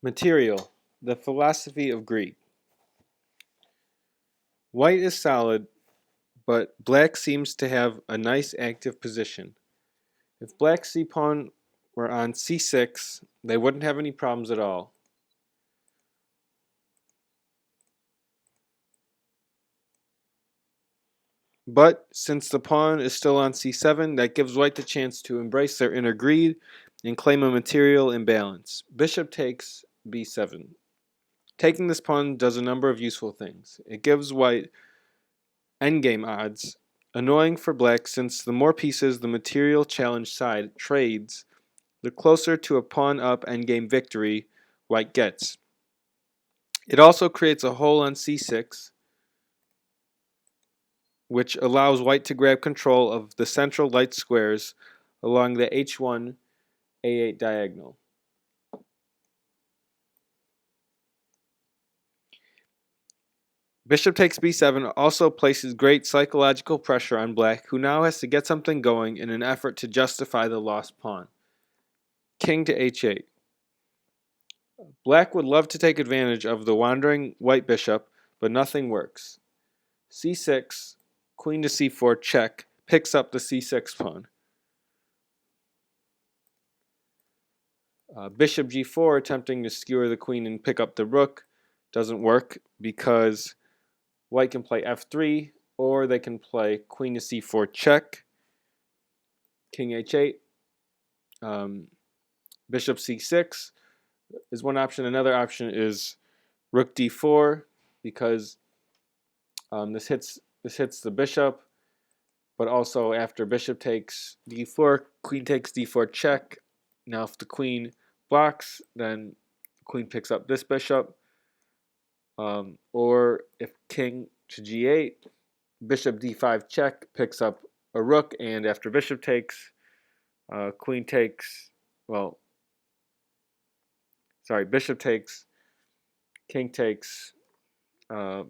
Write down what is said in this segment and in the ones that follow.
Material, the philosophy of greed. White is solid, but black seems to have a nice active position. If black's c-pawn were on c6, they wouldn't have any problems at all. But since the pawn is still on c7, that gives white the chance to embrace their inner greed and claim a material imbalance. Bishop takes b7. Taking this pawn does a number of useful things. It gives white endgame odds, annoying for black since the more pieces the material challenge side trades, the closer to a pawn up endgame victory white gets. It also creates a hole on c6, which allows white to grab control of the central light squares along the h1 a8 diagonal. Bishop takes b7 also places great psychological pressure on black, who now has to get something going in an effort to justify the lost pawn. King to h8. Black would love to take advantage of the wandering white bishop, but nothing works. c6, queen to c4 check, picks up the c6 pawn. Bishop g4, attempting to skewer the queen and pick up the rook, doesn't work because white can play f3, or they can play queen to c4 check, king h8, bishop c6 is one option. Another option is rook d4 because this hits the bishop, but also after bishop takes d4, queen takes d4 check. Now if the queen blocks, then the queen picks up this bishop. Or if king to g8, bishop d5 check picks up a rook, and after bishop takes, queen takes, bishop takes, king takes, at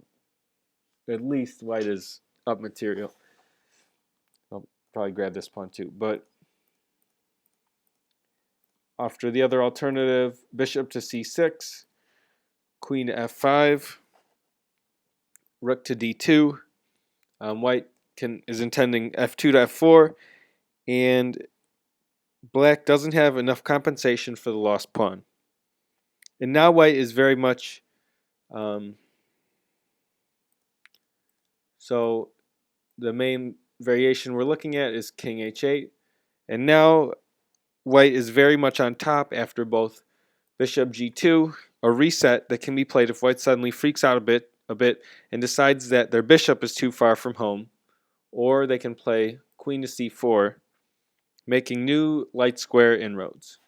least white is up material. I'll probably grab this pawn too, but after the other alternative, bishop to c6, queen to f5, rook to d2. White is intending f2 to f4, and black doesn't have enough compensation for the lost pawn. And now white is very much so the main variation we're looking at is king h8, and now white is very much on top after both bishop g2, a reset that can be played if white suddenly freaks out a bit and decides that their bishop is too far from home, or they can play queen to c4, making new light square inroads.